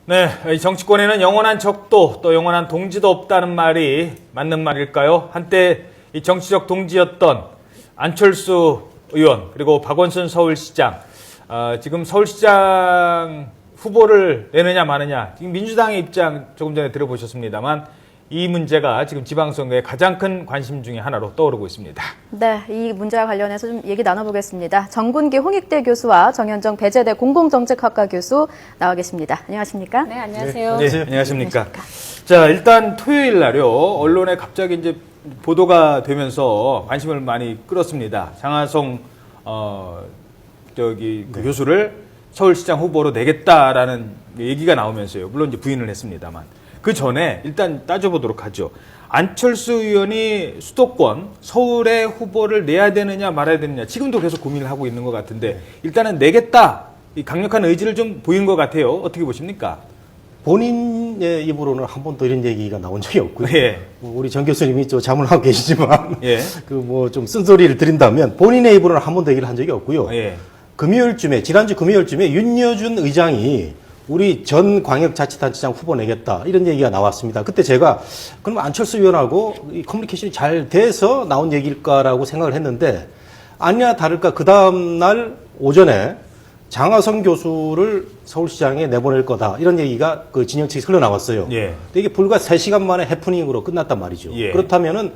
네, 이 정치권에는 영원한 적도 또 영원한 동지도 없다는 말이 맞는 말일까요? 한때 이 정치적 동지였던 안철수 의원 그리고 박원순 서울시장, 지금 서울시장 후보를 내느냐 마느냐, 지금 민주당의 입장 조금 전에 들어보셨습니다만 이 문제가 지금 지방선거의 가장 큰 관심 중에 하나로 떠오르고 있습니다. 네, 이 문제와 관련해서 좀 얘기 나눠보겠습니다. 정군기 홍익대 교수와 정현정 배재대 공공정책학과 교수 나와 계십니다. 안녕하십니까? 네, 안녕하세요. 네, 안녕하십니까? 자, 일단 토요일 날요, 언론에 갑자기 이제 보도가 되면서 관심을 많이 끌었습니다. 장하성, 그 교수를 서울시장 후보로 내겠다라는 얘기가 나오면서요. 물론 이제 부인을 했습니다만. 그 전에 일단 따져보도록 하죠. 안철수 의원이 수도권 서울의 후보를 내야 되느냐 말아야 되느냐 지금도 계속 고민을 하고 있는 것 같은데 일단은 내겠다 이 강력한 의지를 좀 보인 것 같아요. 어떻게 보십니까? 본인의 입으로는 한 번도 이런 얘기가 나온 적이 없고요. 예. 우리 정 교수님이 좀 자문하고 계시지만 예. 그 뭐 좀 쓴소리를 드린다면 본인의 입으로는 한 번도 얘기를 한 적이 없고요. 예. 지난주 금요일쯤에 윤여준 의장이 우리 전 광역자치단체장 후보 내겠다 이런 얘기가 나왔습니다. 그때 제가 그럼 안철수 의원하고 이 커뮤니케이션이 잘 돼서 나온 얘기일까라고 생각을 했는데 아니나 다를까 그 다음날 오전에 장하성 교수를 서울시장에 내보낼 거다 이런 얘기가 그 진영 측에서 흘러나왔어요. 예. 근데 이게 불과 3시간 만에 해프닝으로 끝났단 말이죠. 예. 그렇다면은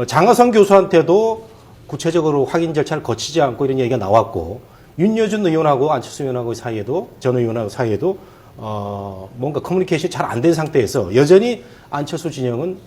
장하성 교수한테도 구체적으로 확인 절차를 거치지 않고 이런 얘기가 나왔고 윤여준 의원하고 안철수 의원하고 사이에도 전 의원하고 사이에도 뭔가 커뮤니케이션이 잘 안 된 상태에서 여전히 안철수 진영은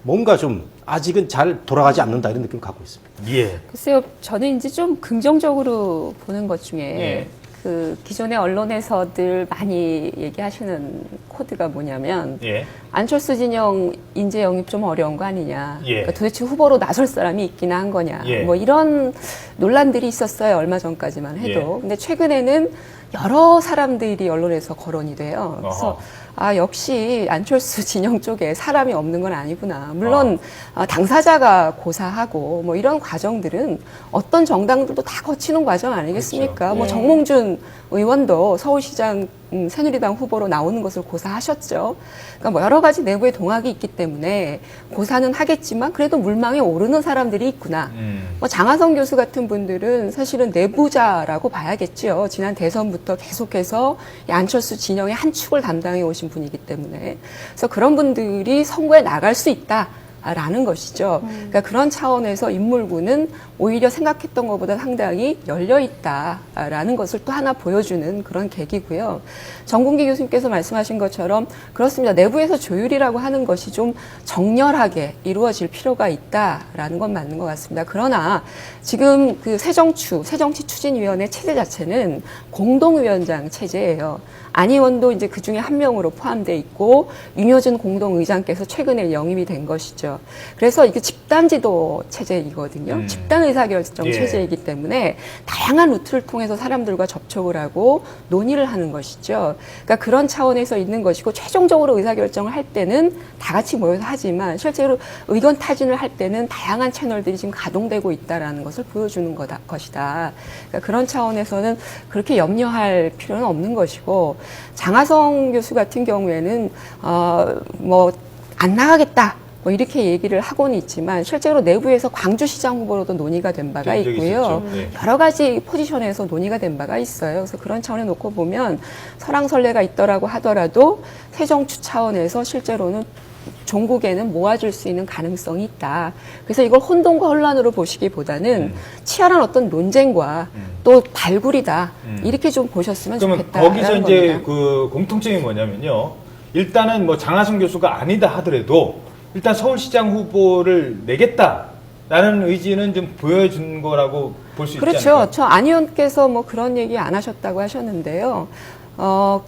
뭔가 좀 아직은 잘 돌아가지 않는다 이런 느낌을 갖고 있습니다. 예. 글쎄요, 저는 이제 좀 긍정적으로 보는 것 중에 예. 그 기존의 언론에서들 많이 얘기하시는 코드가 뭐냐면 예. 안철수 진영 인재 영입 좀 어려운 거 아니냐. 예. 그러니까 도대체 후보로 나설 사람이 있기나 한 거냐. 예. 뭐 이런 논란들이 있었어요. 얼마 전까지만 해도. 예. 근데 최근에는 여러 사람들이 언론에서 거론이 돼요. 그래서 어허. 역시 안철수 진영 쪽에 사람이 없는 건 아니구나. 물론 당사자가 고사하고 뭐 이런 과정들은 어떤 정당들도 다 거치는 과정 아니겠습니까? 그렇죠. 뭐 예. 정몽준 의원도 서울시장 새누리당 후보로 나오는 것을 고사하셨죠. 그러니까 뭐 여러 가지 내부의 동학이 있기 때문에 고사는 하겠지만 그래도 물망에 오르는 사람들이 있구나. 뭐 장하성 교수 같은 분들은 사실은 내부자라고 봐야겠죠. 지난 대선부터 계속해서 이 안철수 진영의 한 축을 담당해 오신 분이기 때문에. 그래서 그런 분들이 선거에 나갈 수 있다. 라는 것이죠. 그러니까 그런 차원에서 인물군은 오히려 생각했던 것보다 상당히 열려있다라는 것을 또 하나 보여주는 그런 계기고요. 정군기 교수님께서 말씀하신 것처럼 그렇습니다. 내부에서 조율이라고 하는 것이 좀 정렬하게 이루어질 필요가 있다라는 건 맞는 것 같습니다. 그러나 지금 그 새정치추진위원회 체제 자체는 공동위원장 체제예요. 안 의원도 이제 그 중에 한 명으로 포함되어 있고 윤여준 공동의장께서 최근에 영입이 된 것이죠. 그래서 이게 집단지도 체제이거든요. 집단 의사결정 예. 체제이기 때문에 다양한 루트를 통해서 사람들과 접촉을 하고 논의를 하는 것이죠. 그러니까 그런 차원에서 있는 것이고 최종적으로 의사결정을 할 때는 다 같이 모여서 하지만 실제로 의견 타진을 할 때는 다양한 채널들이 지금 가동되고 있다라는 것을 보여주는 것이다. 그러니까 그런 차원에서는 그렇게 염려할 필요는 없는 것이고 장하성 교수 같은 경우에는 뭐 안 나가겠다. 뭐 이렇게 얘기를 하고는 있지만 실제로 내부에서 광주시장 후보로도 논의가 된 바가 있고요. 네. 여러 가지 포지션에서 논의가 된 바가 있어요. 그래서 그런 차원에 놓고 보면 설왕설래가 있더라고 하더라도 새정치 차원에서 실제로는 종국에는 모아줄 수 있는 가능성이 있다. 그래서 이걸 혼돈과 혼란으로 보시기보다는 치열한 어떤 논쟁과 또 발굴이다. 이렇게 좀 보셨으면 그러면 좋겠다라는 거기서 이제 겁니다. 그 공통점이 뭐냐면요. 일단은 뭐 장하성 교수가 아니다 하더라도 일단 서울시장 후보를 내겠다라는 의지는 좀 보여준 거라고 볼 수 있지 않을까요? 그렇죠. 저 안 의원께서 뭐 그런 얘기 안 하셨다고 하셨는데요.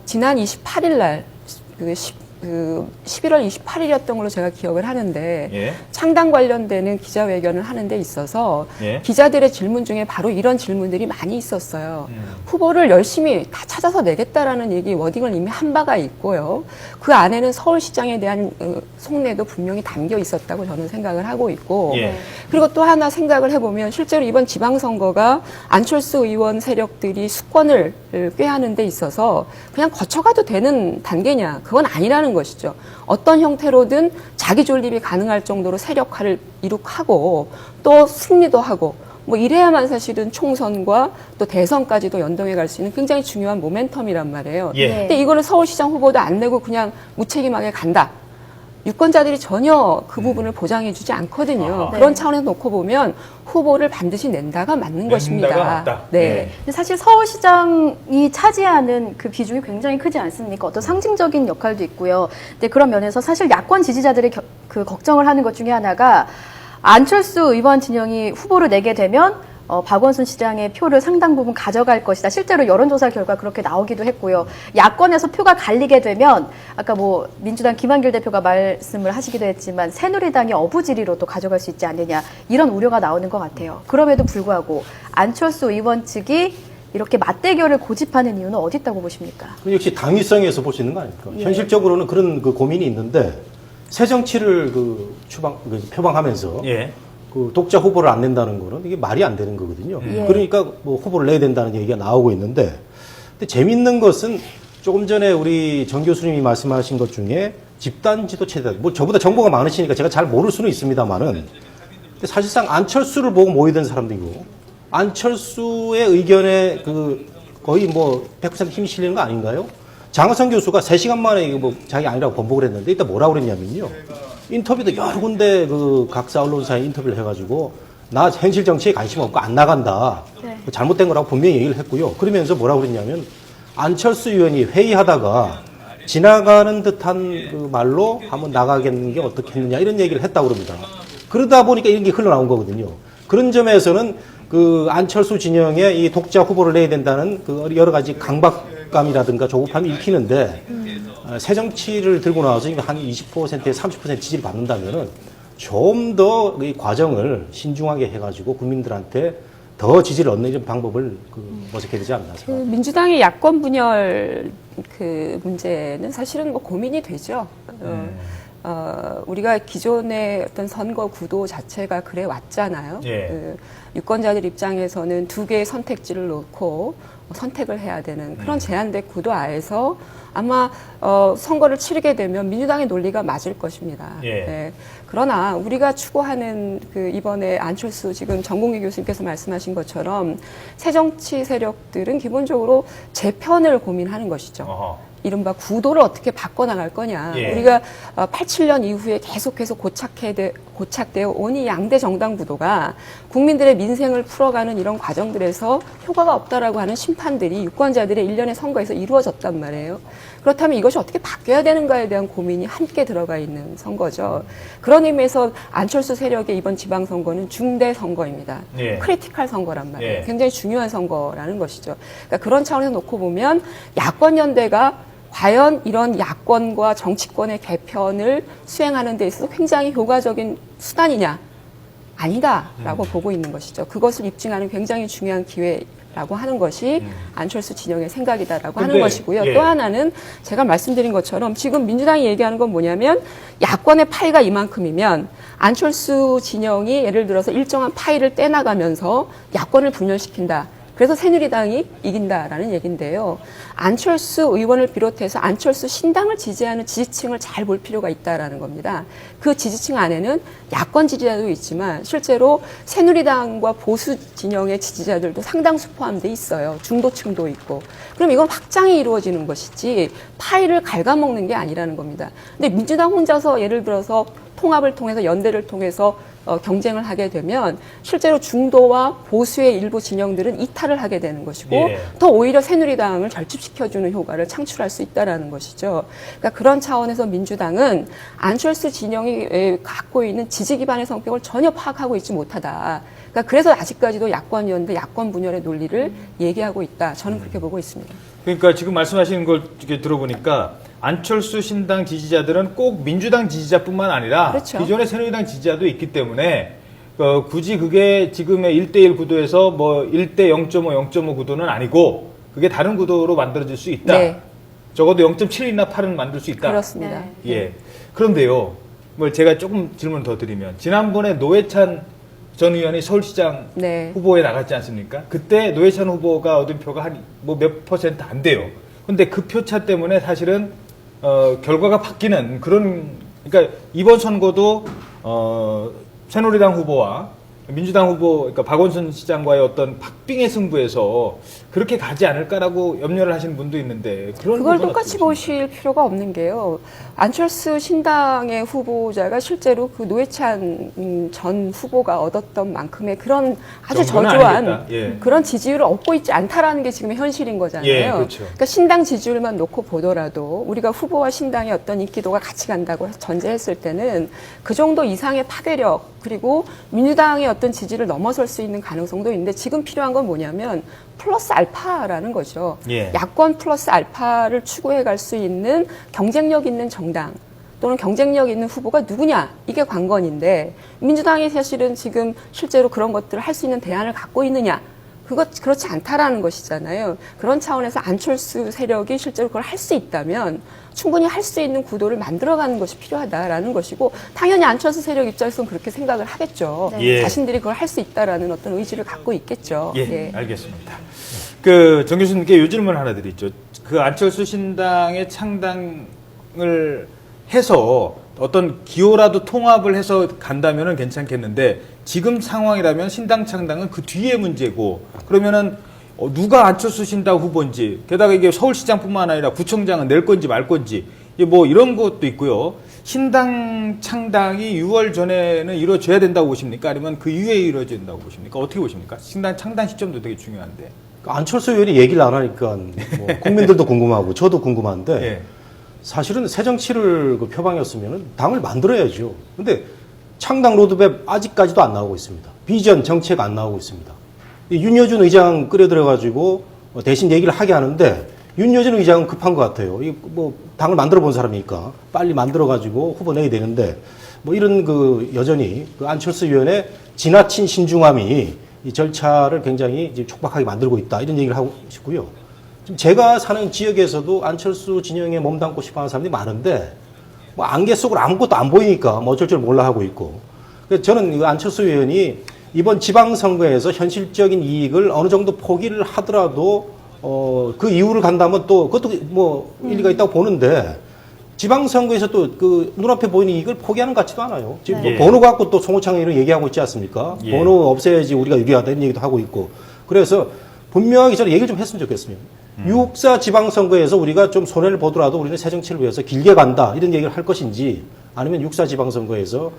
지난 28일 날 그 11월 28일이었던 걸로 제가 기억을 하는데 예. 창당 관련되는 기자회견을 하는 데 있어서 예. 기자들의 질문 중에 바로 이런 질문들이 많이 있었어요. 후보를 열심히 다 찾아서 내겠다라는 얘기 워딩을 이미 한 바가 있고요. 그 안에는 서울시장에 대한 속내도 분명히 담겨 있었다고 저는 생각을 하고 있고 예. 그리고 또 하나 생각을 해보면 실제로 이번 지방선거가 안철수 의원 세력들이 수권을 꾀하는 데 있어서 그냥 거쳐가도 되는 단계냐 그건 아니라는 것이죠. 어떤 형태로든 자기 존립이 가능할 정도로 세력화를 이룩하고 또 승리도 하고 뭐 이래야만 사실은 총선과 또 대선까지도 연동해 갈 수 있는 굉장히 중요한 모멘텀이란 말이에요. 예. 근데 이거를 서울시장 후보도 안 내고 그냥 무책임하게 간다. 유권자들이 전혀 그 부분을 보장해주지 않거든요. 아하. 그런 네. 차원에서 놓고 보면 후보를 반드시 낸다가 맞는 것입니다. 맞다. 네. 근데 사실 서울시장이 차지하는 그 비중이 굉장히 크지 않습니까? 어떤 상징적인 역할도 있고요. 근데 그런 면에서 사실 야권 지지자들이 그 걱정을 하는 것 중에 하나가 안철수 의원 진영이 후보를 내게 되면 박원순 시장의 표를 상당 부분 가져갈 것이다. 실제로 여론조사 결과 그렇게 나오기도 했고요. 야권에서 표가 갈리게 되면 아까 뭐 민주당 김한길 대표가 말씀을 하시기도 했지만 새누리당이 어부지리로 또 가져갈 수 있지 않느냐 이런 우려가 나오는 것 같아요. 그럼에도 불구하고 안철수 의원 측이 이렇게 맞대결을 고집하는 이유는 어디 있다고 보십니까? 역시 당위성에서 볼 수 있는 거 아닙니까? 예. 현실적으로는 그런 그 고민이 있는데 새 정치를 표방하면서 예. 그 독자 후보를 안 낸다는 거는 이게 말이 안 되는 거거든요. 예. 그러니까 뭐 후보를 내야 된다는 얘기가 나오고 있는데, 근데 재밌는 것은 조금 전에 우리 정 교수님이 말씀하신 것 중에 집단 지도 체제, 뭐 저보다 정보가 많으시니까 제가 잘 모를 수는 있습니다만은, 근데 사실상 안철수를 보고 모이던 사람들이고, 안철수의 의견에 그 거의 뭐 100% 힘이 실리는 거 아닌가요? 장하성 교수가 3시간 만에 이거 뭐 자기 아니라고 번복을 했는데, 이따 뭐라고 그랬냐면요. 인터뷰도 여러 군데 그 각사 언론사에 인터뷰를 해가지고 나 현실 정치에 관심 없고 안 나간다. 네. 잘못된 거라고 분명히 얘기를 했고요. 그러면서 뭐라고 그랬냐면 안철수 의원이 회의하다가 지나가는 듯한 그 말로 한번 나가겠는 게 어떻겠느냐 이런 얘기를 했다고 그럽니다. 그러다 보니까 이런 게 흘러나온 거거든요. 그런 점에서는 그 안철수 진영의 이 독자 후보를 내야 된다는 그 여러 가지 강박감이라든가 조급함이 읽히는데 새 정치를 들고 나와서 한 20%에서 30% 지지를 받는다면은 좀 더 이 과정을 신중하게 해가지고 국민들한테 더 지지를 얻는 이런 방법을 모색해야 되지 않나 그 생각합니다. 민주당의 야권 분열 그 문제는 사실은 뭐 고민이 되죠. 우리가 기존의 어떤 선거 구도 자체가 그래 왔잖아요. 예. 그 유권자들 입장에서는 두 개의 선택지를 놓고 선택을 해야 되는 그런 제한된 구도 하에서 아마 선거를 치르게 되면 민주당의 논리가 맞을 것입니다. 예. 네. 그러나 우리가 추구하는 그 이번에 안철수 지금 정공기 교수님께서 말씀하신 것처럼 새정치 세력들은 기본적으로 재편을 고민하는 것이죠. 어허. 이른바 구도를 어떻게 바꿔나갈 거냐. 예. 우리가 87년 이후에 계속해서 고착되어 온 이 양대 정당 구도가 국민들의 민생을 풀어가는 이런 과정들에서 효과가 없다라고 하는 심판들이 유권자들의 일련의 선거에서 이루어졌단 말이에요. 그렇다면 이것이 어떻게 바뀌어야 되는가에 대한 고민이 함께 들어가 있는 선거죠. 그런 의미에서 안철수 세력의 이번 지방선거는 중대 선거입니다. 예. 크리티컬 선거란 말이에요. 예. 굉장히 중요한 선거라는 것이죠. 그러니까 그런 차원에서 놓고 보면 야권 연대가 과연 이런 야권과 정치권의 개편을 수행하는 데 있어서 굉장히 효과적인 수단이냐? 아니다라고 보고 있는 것이죠. 그것을 입증하는 굉장히 중요한 기회라고 하는 것이 안철수 진영의 생각이다라고 하는 근데, 것이고요. 예. 또 하나는 제가 말씀드린 것처럼 지금 민주당이 얘기하는 건 뭐냐면 야권의 파이가 이만큼이면 안철수 진영이 예를 들어서 일정한 파이를 떼나가면서 야권을 분열시킨다. 그래서 새누리당이 이긴다라는 얘기인데요. 안철수 의원을 비롯해서 안철수 신당을 지지하는 지지층을 잘 볼 필요가 있다라는 겁니다. 그 지지층 안에는 야권 지지자도 있지만 실제로 새누리당과 보수 진영의 지지자들도 상당수 포함돼 있어요. 중도층도 있고. 그럼 이건 확장이 이루어지는 것이지 파이를 갉아먹는 게 아니라는 겁니다. 근데 민주당 혼자서 예를 들어서 통합을 통해서 연대를 통해서 경쟁을 하게 되면 실제로 중도와 보수의 일부 진영들은 이탈을 하게 되는 것이고 예. 더 오히려 새누리당을 결집시켜주는 효과를 창출할 수 있다는 것이죠. 그러니까 그런 차원에서 민주당은 안철수 진영이 갖고 있는 지지 기반의 성격을 전혀 파악하고 있지 못하다. 그러니까 그래서 아직까지도 야권 연대, 야권 분열의 논리를 얘기하고 있다. 저는 그렇게 보고 있습니다. 그러니까 지금 말씀하시는 걸 이렇게 들어보니까 안철수 신당 지지자들은 꼭 민주당 지지자뿐만 아니라 그렇죠. 기존의 새누리당 지지자도 있기 때문에 굳이 그게 지금의 1대1 구도에서 뭐 1대 0.5, 0.5 구도는 아니고 그게 다른 구도로 만들어질 수 있다. 네. 적어도 0.7이나 8은 만들 수 있다. 그렇습니다. 네. 예. 그런데요, 뭐 제가 조금 질문 더 드리면 지난번에 노회찬 전 의원이 서울시장 네. 후보에 나갔지 않습니까? 그때 노회찬 후보가 얻은 표가 한 뭐 몇 퍼센트 안 돼요. 근데 그 표차 때문에 사실은 결과가 바뀌는 그런, 그러니까 이번 선거도 새누리당 후보와 민주당 후보, 그러니까 박원순 시장과의 어떤 박빙의 승부에서 그렇게 가지 않을까라고 염려를 하시는 분도 있는데 그런 그걸 부분은 똑같이 어떻게 보실 필요가 없는 게요. 안철수 신당의 후보자가 실제로 그 노회찬 전 후보가 얻었던 만큼의 그런 아주 정도는 저조한 아니겠다. 예. 그런 지지율을 얻고 있지 않다라는 게 지금의 현실인 거잖아요. 예, 그렇죠. 그러니까 신당 지지율만 놓고 보더라도 우리가 후보와 신당의 어떤 인기도가 같이 간다고 전제했을 때는 그 정도 이상의 파괴력 그리고 민주당의 어떤 지지를 넘어설 수 있는 가능성도 있는데 지금 필요한 건 뭐냐면 플러스 알파라는 거죠. 예. 야권 플러스 알파를 추구해 갈 수 있는 경쟁력 있는 정당 또는 경쟁력 있는 후보가 누구냐 이게 관건인데 민주당이 사실은 지금 실제로 그런 것들을 할 수 있는 대안을 갖고 있느냐 그렇지 않다라는 것이잖아요. 그런 차원에서 안철수 세력이 실제로 그걸 할 수 있다면 충분히 할 수 있는 구도를 만들어가는 것이 필요하다라는 것이고 당연히 안철수 세력 입장에서는 그렇게 생각을 하겠죠. 예. 자신들이 그걸 할 수 있다라는 어떤 의지를 갖고 있겠죠. 예, 알겠습니다. 그 정 교수님께 요 질문 하나 드리죠. 그 안철수 신당의 창당을 해서 어떤 기호라도 통합을 해서 간다면은 괜찮겠는데 지금 상황이라면 신당 창당은 그 뒤에 문제고 그러면은 누가 안철수 신당 후보인지 게다가 이게 서울시장뿐만 아니라 구청장은 낼 건지 말 건지 뭐 이런 것도 있고요. 신당 창당이 6월 전에는 이루어져야 된다고 보십니까? 아니면 그 이후에 이루어져야 된다고 보십니까? 어떻게 보십니까? 신당 창당 시점도 되게 중요한데. 안철수 의원이 얘기를 안 하니까 뭐 국민들도 궁금하고 저도 궁금한데 예. 사실은 새 정치를 그 표방했으면 당을 만들어야죠. 근데 창당 로드맵 아직까지도 안 나오고 있습니다. 비전 정책 안 나오고 있습니다. 윤여준 의장 끌어들여가지고 대신 얘기를 하게 하는데 윤여준 의장은 급한 것 같아요. 뭐 당을 만들어 본 사람이니까 빨리 만들어가지고 후보 내야 되는데 뭐 이런 그 여전히 그 안철수 의원의 지나친 신중함이 이 절차를 굉장히 이제 촉박하게 만들고 있다 이런 얘기를 하고 싶고요. 지금 제가 사는 지역에서도 안철수 진영에 몸담고 싶어하는 사람들이 많은데 뭐 안개 속으로 아무것도 안 보이니까 뭐 어쩔 줄 몰라 하고 있고. 그래서 저는 이 안철수 의원이 이번 지방선거에서 현실적인 이익을 어느 정도 포기를 하더라도 그 이유를 간다면 또 그것도 뭐 일리가 있다고 보는데 지방선거에서 또 그 눈앞에 보이는 이익을 포기하는 것 같지도 않아요. 지금 네. 뭐 번호 갖고 또 송호창 의원은 얘기하고 있지 않습니까? 예. 번호 없애야지 우리가 유리하다 이런 얘기도 하고 있고. 그래서 분명하게 저는 얘기를 좀 했으면 좋겠습니다. 6사 지방선거에서 우리가 좀 손해를 보더라도 우리는 새 정치를 위해서 길게 간다 이런 얘기를 할 것인지 아니면 6사 지방선거에서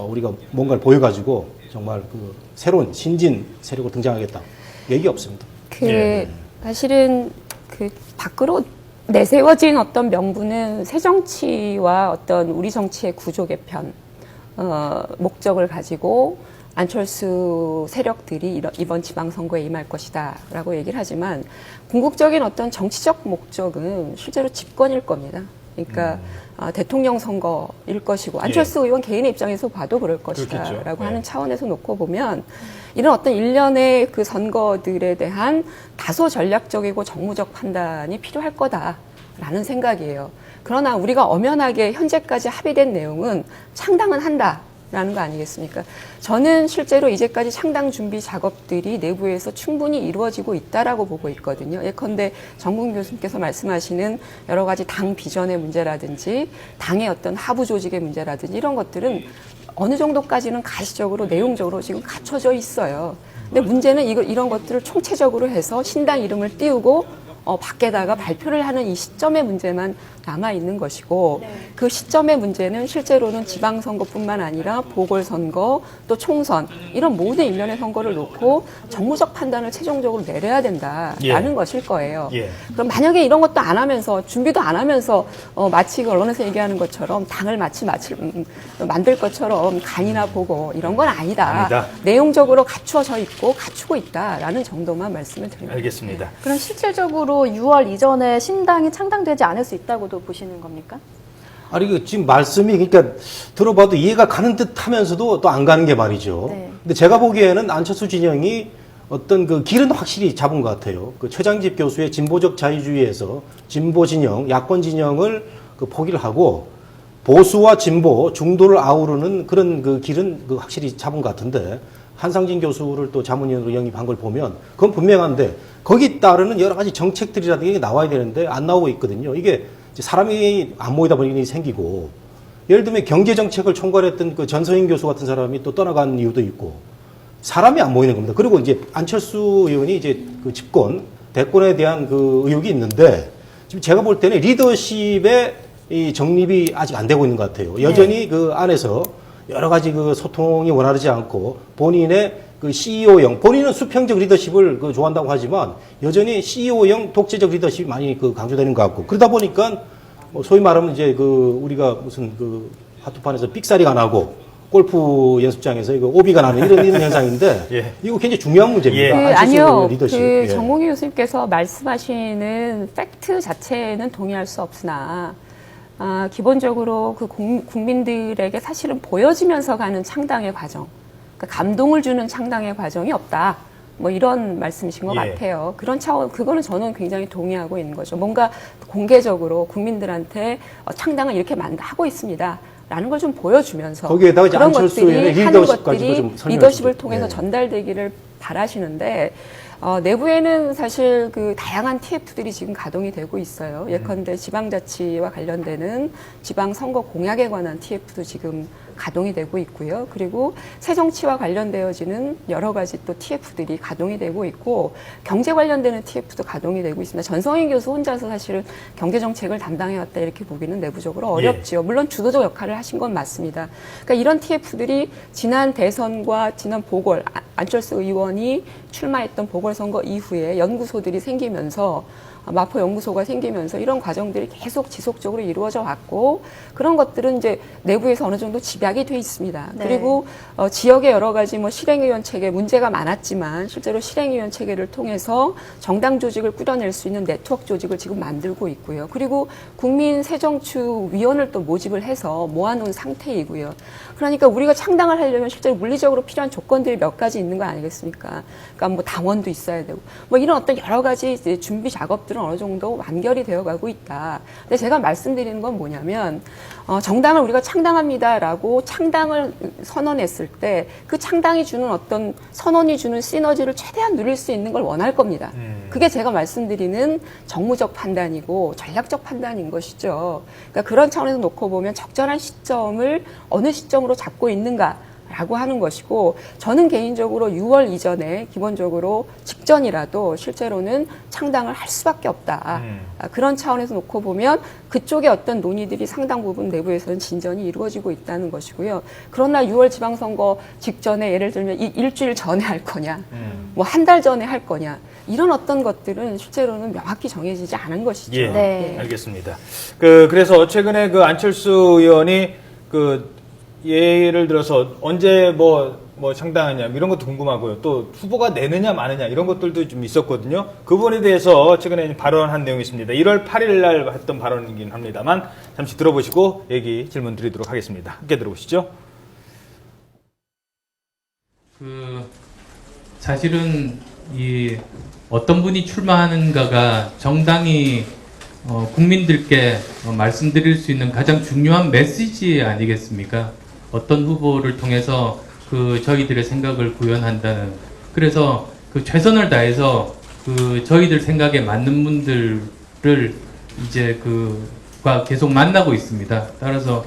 우리가 뭔가를 보여가지고 정말 그 새로운 신진 세력으로 등장하겠다 얘기 없습니다. 예. 사실은 그 밖으로 내세워진 어떤 명분은 새 정치와 어떤 우리 정치의 구조 개편 목적을 가지고 안철수 세력들이 이번 지방선거에 임할 것이다라고 얘기를 하지만 궁극적인 어떤 정치적 목적은 실제로 집권일 겁니다. 그러니까 대통령 선거일 것이고 안철수 의원 개인의 입장에서 봐도 그럴 것이다라고 그렇겠죠. 하는 네. 차원에서 놓고 보면 이런 어떤 일련의 그 선거들에 대한 다소 전략적이고 정무적 판단이 필요할 거다라는 생각이에요. 그러나 우리가 엄연하게 현재까지 합의된 내용은 창당은 한다라는 거 아니겠습니까? 저는 실제로 이제까지 창당 준비 작업들이 내부에서 충분히 이루어지고 있다라고 보고 있거든요. 예컨대 정국 교수님께서 말씀하시는 여러 가지 당 비전의 문제라든지 당의 어떤 하부 조직의 문제라든지 이런 것들은 어느 정도까지는 가시적으로 내용적으로 지금 갖춰져 있어요. 근데 문제는 이런 것들을 총체적으로 해서 신당 이름을 띄우고 밖에다가 발표를 하는 이 시점의 문제만 남아 있는 것이고 그 시점의 문제는 실제로는 지방선거뿐만 아니라 보궐선거 또 총선 이런 모든 일련의 선거를 놓고 정무적 판단을 최종적으로 내려야 된다라는 것일 거예요. 예. 그럼 만약에 이런 것도 안 하면서 준비도 안 하면서 마치 언론에서 얘기하는 것처럼 당을 만들 것처럼 간이나 보고 이런 건 아니다. 내용적으로 갖추어져 있고 갖추고 있다라는 정도만 말씀을 드립니다. 알겠습니다. 그럼 실질적으로 6월 이전에 신당이 창당되지 않을 수 있다고도 또 보시는 겁니까? 아니, 그 지금 말씀이 그러니까 들어봐도 이해가 가는 듯 하면서도 또 안 가는 게 말이죠. 네. 근데 제가 보기에는 안철수 진영이 어떤 그 길은 확실히 잡은 것 같아요. 그 최장집 교수의 진보적 자유주의에서 진보 진영, 야권 진영을 그 포기를 하고 보수와 진보, 중도를 아우르는 그런 그 길은 그 확실히 잡은 것 같은데 한상진 교수를 또 자문위원으로 영입한 걸 보면 그건 분명한데 거기 따르는 여러 가지 정책들이라든가 이게 나와야 되는데 안 나오고 있거든요. 이게 이제 사람이 안 모이다 보니 생기고 예를 들면 경제정책을 총괄했던 그 전서인 교수 같은 사람이 또 떠나간 이유도 있고 사람이 안 모이는 겁니다. 그리고 이제 안철수 의원이 이제 그 집권, 대권에 대한 그 의혹이 있는데 지금 제가 볼 때는 리더십의 이 정립이 아직 안 되고 있는 것 같아요. 여전히 그 안에서 여러 가지 그 소통이 원활하지 않고 본인의 그 CEO형, 본인은 수평적 리더십을 그 좋아한다고 하지만 여전히 CEO형 독재적 리더십이 많이 그 강조되는 것 같고 그러다 보니까 뭐 소위 말하면 이제 그 우리가 무슨 그 하투판에서 삑사리가 나고 골프 연습장에서 이거 오비가 나는 이런 현상인데 예. 이거 굉장히 중요한 문제입니다. 그, 안철수 아니요. 리더십. 그 예. 정몽희 교수님께서 말씀하시는 팩트 자체는 동의할 수 없으나 기본적으로 그 국민들에게 사실은 보여지면서 가는 창당의 과정, 그러니까 감동을 주는 창당의 과정이 없다. 뭐 이런 말씀이신 것 예. 같아요. 그런 차원, 그거는 저는 굉장히 동의하고 있는 거죠. 뭔가 공개적으로 국민들한테 창당을 이렇게 하고 있습니다. 라는 걸 좀 보여주면서 거기에다가 이제 그런 안철수 것들이 의원의 하는 리더십까지도 것들이 좀 설명해 리더십을 주시죠. 통해서 예. 전달되기를 바라시는데 내부에는 사실 그 다양한 TF들이 지금 가동이 되고 있어요. 예컨대 지방자치와 관련되는 지방선거 공약에 관한 TF도 지금 가동이 되고 있고요. 그리고 새정치와 관련되어지는 여러 가지 또 TF들이 가동이 되고 있고 경제 관련되는 TF도 가동이 되고 있습니다. 전성인 교수 혼자서 사실은 경제정책을 담당해왔다 이렇게 보기는 내부적으로 어렵지요. 물론 주도적 역할을 하신 건 맞습니다. 그러니까 이런 TF들이 지난 대선과 지난 보궐, 안철수 의원이 출마했던 보궐선거 이후에 연구소들이 생기면서 마포 연구소가 생기면서 이런 과정들이 계속 지속적으로 이루어져 왔고 그런 것들은 이제 내부에서 어느 정도 집약이 돼 있습니다. 네. 그리고 지역의 여러 가지 뭐 실행위원 체계 문제가 많았지만 실제로 실행위원 체계를 통해서 정당 조직을 꾸려낼 수 있는 네트워크 조직을 지금 만들고 있고요. 그리고 국민 새정치위원을 또 모집을 해서 모아놓은 상태이고요. 그러니까 우리가 창당을 하려면 실제로 물리적으로 필요한 조건들이 몇 가지 있는 거 아니겠습니까? 그러니까 뭐 당원도 있어야 되고 뭐 이런 어떤 여러 가지 이제 준비 작업들은 어느 정도 완결이 되어가고 있다. 근데 제가 말씀드리는 건 뭐냐면 정당을 우리가 창당합니다라고 창당을 선언했을 때 그 창당이 주는 어떤 선언이 주는 시너지를 최대한 누릴 수 있는 걸 원할 겁니다. 그게 제가 말씀드리는 정무적 판단이고 전략적 판단인 것이죠. 그러니까 그런 차원에서 놓고 보면 적절한 시점을 어느 시점으로 잡고 있는가 라고 하는 것이고 저는 개인적으로 6월 이전에 기본적으로 직전이라도 실제로는 창당을 할 수밖에 없다. 그런 차원에서 놓고 보면 그쪽의 어떤 논의들이 상당 부분 내부에서는 진전이 이루어지고 있다는 것이고요. 그러나 6월 지방선거 직전에 예를 들면 일주일 전에 할 거냐, 뭐 한 달 전에 할 거냐 이런 어떤 것들은 실제로는 명확히 정해지지 않은 것이죠. 예, 네. 알겠습니다. 그래서 최근에 그 안철수 의원이 예를 들어서 언제 뭐 창당하냐 이런 것도 궁금하고요. 또 후보가 내느냐 마느냐 이런 것들도 좀 있었거든요. 그 부분에 대해서 최근에 발언한 내용이 있습니다. 1월 8일 날 했던 발언이긴 합니다만 잠시 들어보시고 질문 드리도록 하겠습니다. 함께 들어보시죠. 사실은 어떤 분이 출마하는가가 정당이 국민들께 말씀드릴 수 있는 가장 중요한 메시지 아니겠습니까? 어떤 후보를 통해서 저희들의 생각을 구현한다는. 그래서 최선을 다해서 저희들 생각에 맞는 분들을 이제 계속 만나고 있습니다. 따라서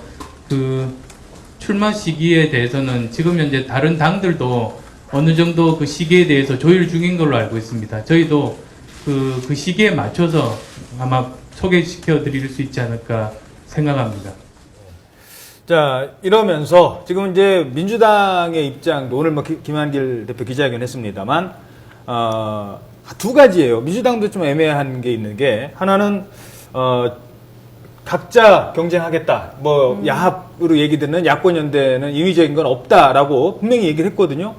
출마 시기에 대해서는 지금 현재 다른 당들도 어느 정도 그 시기에 대해서 조율 중인 걸로 알고 있습니다. 저희도 그 시기에 맞춰서 아마 소개시켜 드릴 수 있지 않을까 생각합니다. 자, 이러면서 지금 이제 민주당의 입장도 오늘 김한길 대표 기자회견 했습니다만, 두 가지예요. 민주당도 좀 애매한 게 있는 게, 하나는, 각자 경쟁하겠다. 야합으로 얘기 듣는 야권연대는 인위적인 건 없다라고 분명히 얘기를 했거든요.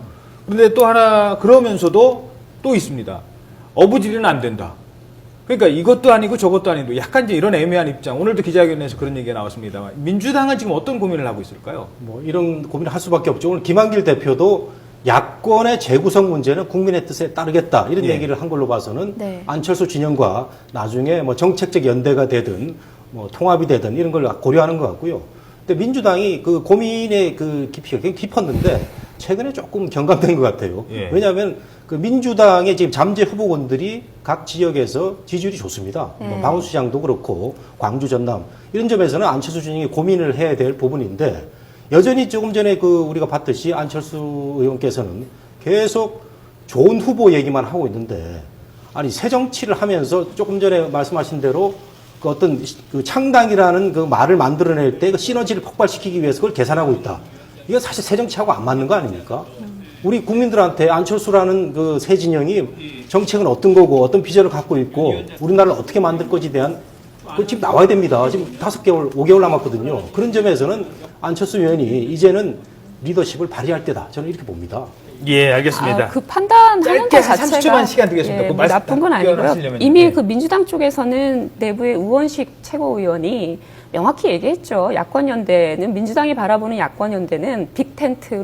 그런데 또 하나, 그러면서도 또 있습니다. 어부지리는 안 된다. 그러니까 이것도 아니고 저것도 아니고 약간 이제 이런 애매한 입장. 오늘도 기자회견에서 그런 얘기가 나왔습니다만 민주당은 지금 어떤 고민을 하고 있을까요? 뭐 이런 고민을 할 수밖에 없죠. 오늘 김한길 대표도 야권의 재구성 문제는 국민의 뜻에 따르겠다 이런 예. 얘기를 한 걸로 봐서는 네. 안철수 진영과 나중에 뭐 정책적 연대가 되든 뭐 통합이 되든 이런 걸 고려하는 것 같고요. 근데 민주당이 그 고민의 그 깊이가 굉장히 깊었는데 최근에 조금 경감된 것 같아요. 예. 왜냐하면 그 민주당의 지금 잠재 후보군들이 각 지역에서 지지율이 좋습니다. 뭐 박원순 시장도 그렇고 광주 전남 이런 점에서는 안철수 진영이 고민을 해야 될 부분인데 여전히 조금 전에 그 우리가 봤듯이 안철수 의원께서는 계속 좋은 후보 얘기만 하고 있는데 아니 새 정치를 하면서 조금 전에 말씀하신 대로 그 어떤 그 창당이라는 그 말을 만들어낼 때 그 시너지를 폭발시키기 위해서 그걸 계산하고 있다. 이거 사실 새 정치하고 안 맞는 거 아닙니까? 우리 국민들한테 안철수라는 그 새 진영이 정책은 어떤 거고 어떤 비전을 갖고 있고 우리나라를 어떻게 만들 것에 대한 그 지금 나와야 됩니다. 지금 5개월, 5개월 남았거든요. 그런 점에서는 안철수 의원이 이제는 리더십을 발휘할 때다. 저는 이렇게 봅니다. 예, 알겠습니다. 그 판단하는 짧게 것 한 자체가 30초만 시간 드리겠습니다. 예, 그 뭐 말씀 나쁜 건 아니고요. 표현하시려면요. 이미 예. 그 민주당 쪽에서는 내부의 우원식 최고위원이 명확히 얘기했죠. 야권연대는 민주당이 바라보는 야권연대는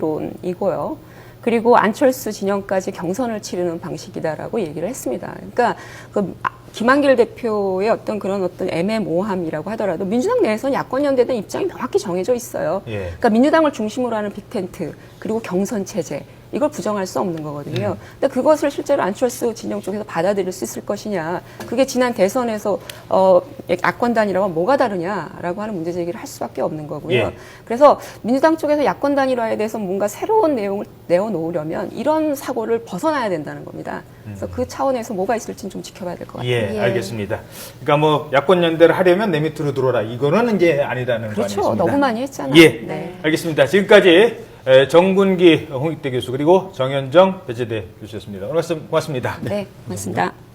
빅텐트론이고요. 그리고 안철수 진영까지 경선을 치르는 방식이다라고 얘기를 했습니다. 그러니까 그 김한길 대표의 어떤 그런 어떤 애매모호함이라고 하더라도 민주당 내에서는 야권연대에 대한 입장이 명확히 정해져 있어요. 예. 그러니까 민주당을 중심으로 하는 빅텐트 그리고 경선 체제 이걸 부정할 수 없는 거거든요. 근데 그것을 실제로 안철수 진영 쪽에서 받아들일 수 있을 것이냐. 그게 지난 대선에서 야권단일화와 뭐가 다르냐라고 하는 문제 제기를 할 수밖에 없는 거고요. 예. 그래서 민주당 쪽에서 야권 단일화에 대해서 뭔가 새로운 내용을 내어놓으려면 이런 사고를 벗어나야 된다는 겁니다. 그래서 그 차원에서 뭐가 있을지는 좀 지켜봐야 될 것 같아요. 예, 예. 알겠습니다. 그러니까 뭐 야권 연대를 하려면 내 밑으로 들어오라. 이거는 이제 아니라는 거 그렇죠. 아니겠습니까? 너무 많이 했잖아요. 예, 네. 알겠습니다. 지금까지 정군기 홍익대 교수 그리고 정현정 배재대 교수였습니다. 오늘 말씀 고맙습니다. 네, 고맙습니다.